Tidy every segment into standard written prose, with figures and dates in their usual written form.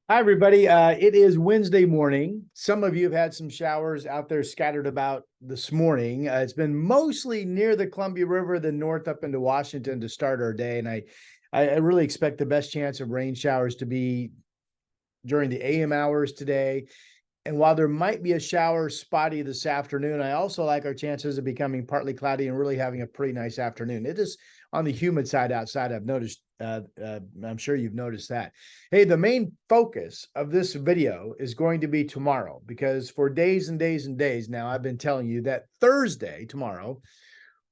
Hi, everybody. It is Wednesday morning. Some of you have had some showers out there scattered about this morning. It's been mostly near the Columbia River, then north up into Washington to start our day. And I really expect the best chance of rain showers to be during the AM hours today. And while there might be a shower spotty this afternoon, I also like our chances of becoming partly cloudy and really having a pretty nice afternoon. It is on the humid side outside. I've noticed, I'm sure you've noticed that. Hey, the main focus of this video is going to be tomorrow, because for days and days and days now, I've been telling you that Thursday, tomorrow,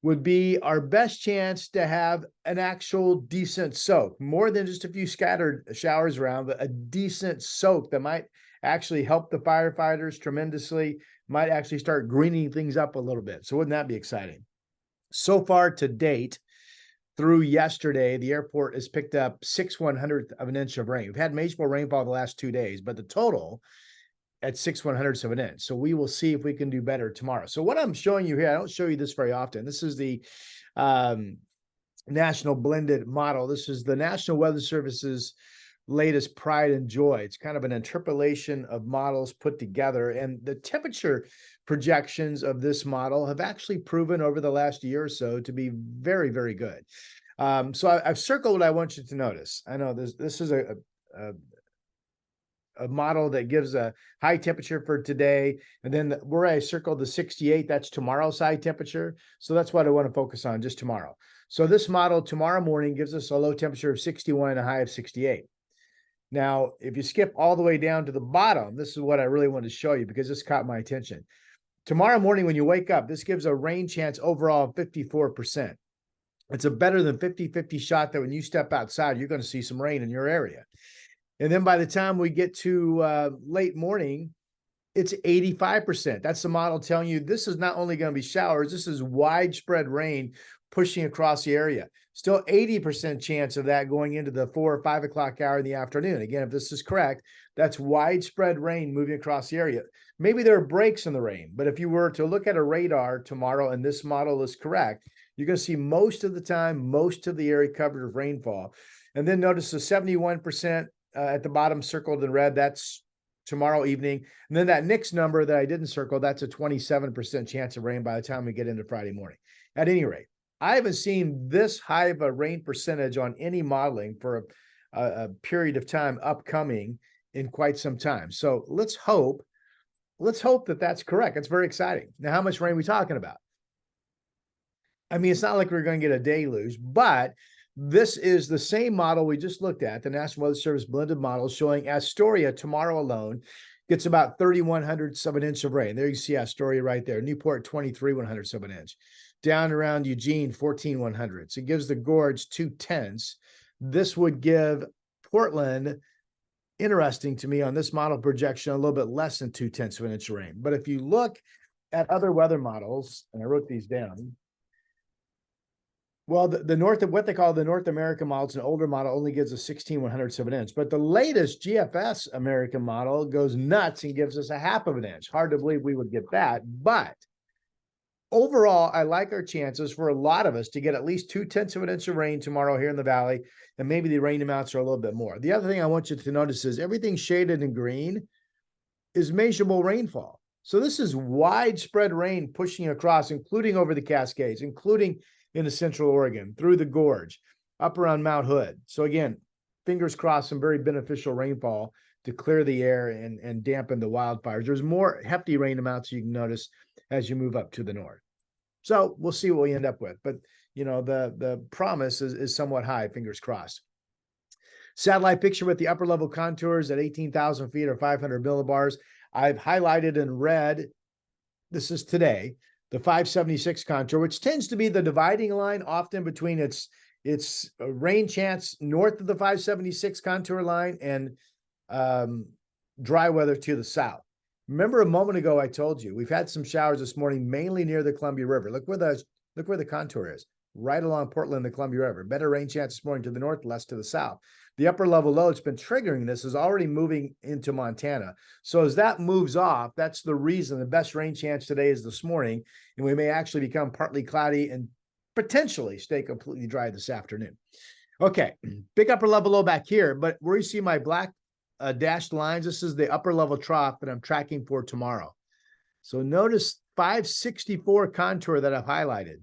would be our best chance to have an actual decent soak, more than just a few scattered showers around, but a decent soak that might actually help the firefighters tremendously, might actually start greening things up a little bit. So wouldn't that be exciting? So far to date, through yesterday, the airport has picked up 6/100th of an inch of rain. We've had measurable rainfall the last 2 days, but the total at 6/100ths of an inch. So we will see if we can do better tomorrow. So what I'm showing you here, I don't show you this very often. This is the national blended model. This is the National Weather Service's latest pride and joy. It's kind of an interpolation of models put together, and the temperature projections of this model have actually proven over the last year or so to be very, very good. So I've circled what I want you to notice. I know this is a model that gives a high temperature for today. And then where I circled the 68, that's tomorrow's high temperature. So that's what I want to focus on, just tomorrow. So this model tomorrow morning gives us a low temperature of 61 and a high of 68. Now, if you skip all the way down to the bottom, this is what I really want to show you because this caught my attention. Tomorrow morning, when you wake up, this gives a rain chance overall of 54%. It's a better than 50-50 shot that when you step outside, you're going to see some rain in your area. And then by the time we get to late morning, it's 85%. That's the model telling you this is not only going to be showers, this is widespread rain pushing across the area. Still 80% chance of that going into the 4 or 5 o'clock hour in the afternoon. Again, if this is correct, that's widespread rain moving across the area. Maybe there are breaks in the rain, but if you were to look at a radar tomorrow and this model is correct, you're going to see most of the time, most of the area covered with rainfall. And then notice the 71% at the bottom circled in red, that's tomorrow evening. And then that next number that I didn't circle, that's a 27% chance of rain by the time we get into Friday morning. At any rate, I haven't seen this high of a rain percentage on any modeling for a period of time upcoming in quite some time. So let's hope that that's correct. It's very exciting. Now, how much rain are we talking about? I mean, it's not like we're going to get a deluge, but this is the same model we just looked at, the National Weather Service blended model, showing Astoria tomorrow alone gets about 31/100ths of an inch of rain. There you see Astoria right there. Newport, 23/100ths of an inch. Down around Eugene, 14/100ths. It gives the Gorge 2/10ths. This would give Portland, interesting to me on this model projection, a little bit less than 2/10ths of an inch of rain. But if you look at other weather models, and I wrote these down, well, the North, what they call the North American model, it's an older model, only gives us 16/100ths of an inch. But the latest GFS American model goes nuts and gives us a half of an inch. Hard to believe we would get that. But overall, I like our chances for a lot of us to get at least 2/10ths of an inch of rain tomorrow here in the valley. And maybe the rain amounts are a little bit more. The other thing I want you to notice is everything shaded in green is measurable rainfall. So this is widespread rain pushing across, including over the Cascades, including into Central Oregon, through the Gorge, up around Mount Hood. So again, fingers crossed, some very beneficial rainfall to clear the air and dampen the wildfires. There's more hefty rain amounts you can notice as you move up to the north. So we'll see what we end up with. But, you know, the promise is somewhat high, fingers crossed. Satellite picture with the upper level contours at 18,000 feet or 500 millibars. I've highlighted in red, this is today, the 576 contour, which tends to be the dividing line often between its rain chance north of the 576 contour line and dry weather to the south. Remember a moment ago I told you we've had some showers this morning, mainly near the Columbia River. Look where the contour is, right along Portland, the Columbia River. Better rain chance this morning to the north, less to the south. The upper level low that's been triggering this is already moving into Montana. So as that moves off, that's the reason the best rain chance today is this morning, and we may actually become partly cloudy and potentially stay completely dry this afternoon. Okay, big upper level low back here, but where you see my black dashed lines. This is the upper level trough that I'm tracking for tomorrow. So notice 564 contour that I've highlighted.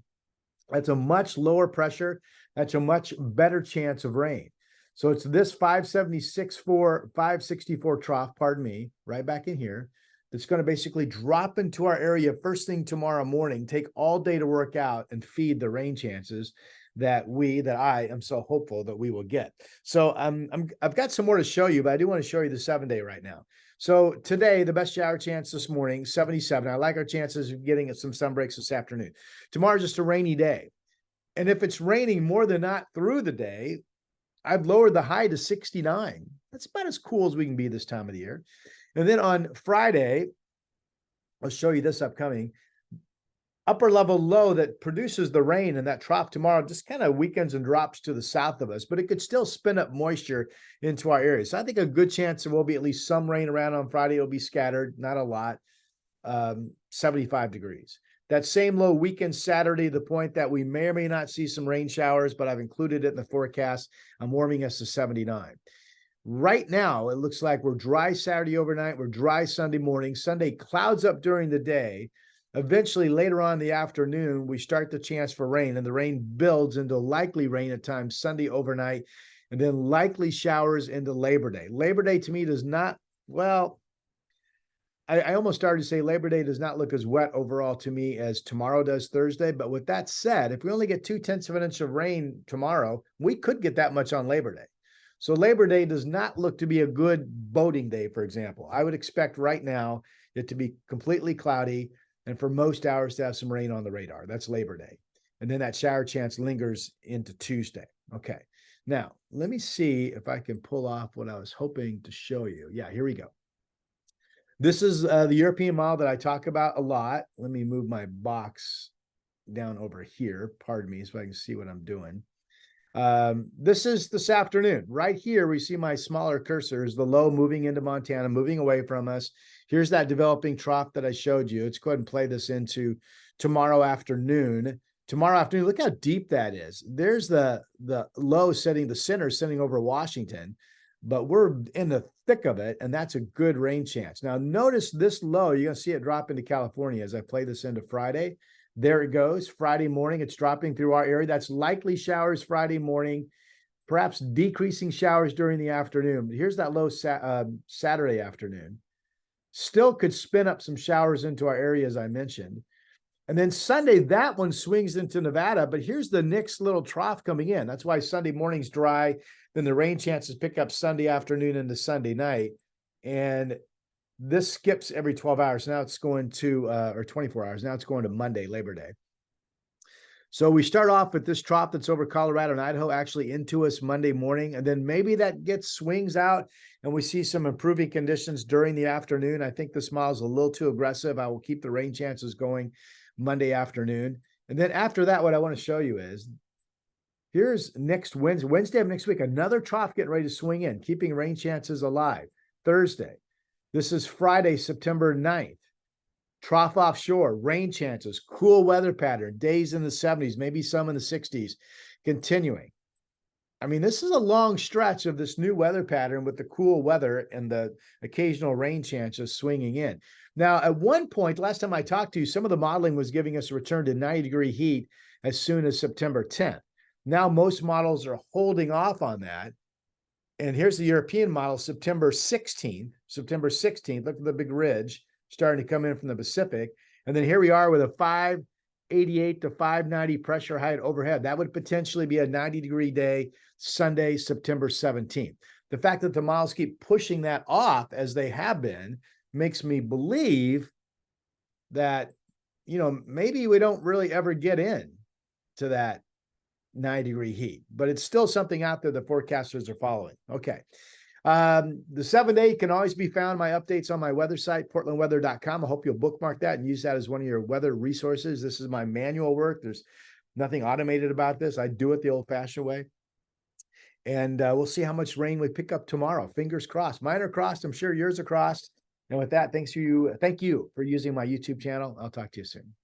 That's a much lower pressure. That's a much better chance of rain. So it's this 564 trough, pardon me, right back in here, that's going to basically drop into our area first thing tomorrow morning, take all day to work out and feed the rain chances that I am so hopeful that we will get. So I've got some more to show you, but I do want to show you the 7-day right now. So today, the best shower chance this morning, 77. I like our chances of getting some sun breaks this afternoon. Tomorrow's just a rainy day. And if it's raining more than not through the day, I've lowered the high to 69. That's about as cool as we can be this time of the year. And then on Friday, I'll show you this upcoming upper level low that produces the rain, and that trough tomorrow just kind of weakens and drops to the south of us, but it could still spin up moisture into our area. So I think a good chance there will be at least some rain around on Friday. It'll be scattered, not a lot, 75 degrees. That same low weekend Saturday, the point that we may or may not see some rain showers, but I've included it in the forecast. I'm warming us to 79. Right now, it looks like we're dry Saturday overnight. We're dry Sunday morning. Sunday clouds up during the day. Eventually, later on in the afternoon, we start the chance for rain, and the rain builds into likely rain at times Sunday overnight, and then likely showers into Labor Day. Labor Day to me does not, well, I almost started to say Labor Day does not look as wet overall to me as tomorrow does Thursday. But with that said, if we only get 0.2 of an inch of rain tomorrow, we could get that much on Labor Day. So Labor Day does not look to be a good boating day, for example. I would expect right now it to be completely cloudy and for most hours to have some rain on the radar. That's Labor Day. And then that shower chance lingers into Tuesday. Okay. Now, let me see if I can pull off what I was hoping to show you. Yeah, here we go. This is the European model that I talk about a lot. Let me move my box down over here. Pardon me, so I can see what I'm doing. This is this afternoon. Right here, we see my smaller cursors, the low moving into Montana, moving away from us. Here's that developing trough that I showed you. Let's go ahead and play this into tomorrow afternoon. Tomorrow afternoon, look how deep that is. There's the low setting, the center setting over Washington, but we're in the thick of it, and that's a good rain chance. Now, notice this low, you're going to see it drop into California as I play this into Friday. There it goes. Friday morning, it's dropping through our area. That's likely showers Friday morning, perhaps decreasing showers during the afternoon. But here's that low Saturday afternoon. Still could spin up some showers into our area, as I mentioned. And then Sunday, that one swings into Nevada, but here's the next little trough coming in. That's why Sunday morning's dry. Then the rain chances pick up Sunday afternoon into Sunday night. And this skips every 12 hours. Now it's going to, or 24 hours. Now it's going to Monday, Labor Day. So we start off with this trough that's over Colorado and Idaho, actually into us Monday morning. And then maybe that swings out and we see some improving conditions during the afternoon. I think this model is a little too aggressive. I will keep the rain chances going Monday afternoon. And then after that, what I want to show you is here's next Wednesday of next week, another trough getting ready to swing in, keeping rain chances alive. Thursday. This is Friday, September 9th. Trough offshore, rain chances, cool weather pattern, days in the 70s, maybe some in the 60s, continuing. I mean, this is a long stretch of this new weather pattern with the cool weather and the occasional rain chances swinging in. Now, at one point, last time I talked to you, some of the modeling was giving us a return to 90-degree heat as soon as September 10th. Now, most models are holding off on that. And here's the European model, September 16th. Look at the big ridge starting to come in from the Pacific. And then here we are with a 588 to 590 pressure height overhead. That would potentially be a 90-degree day, Sunday, September 17th. The fact that the models keep pushing that off as they have been makes me believe that, you know, maybe we don't really ever get in to that 90-degree heat, but it's still something out there the forecasters are following. Okay. The 7-day can always be found. My updates on my weather site, portlandweather.com. I hope you'll bookmark that and use that as one of your weather resources. This is my manual work. There's nothing automated about this. I do it the old-fashioned way. And we'll see how much rain we pick up tomorrow. Fingers crossed. Mine are crossed. I'm sure yours are crossed. And with that, thank you for using my YouTube channel. I'll talk to you soon.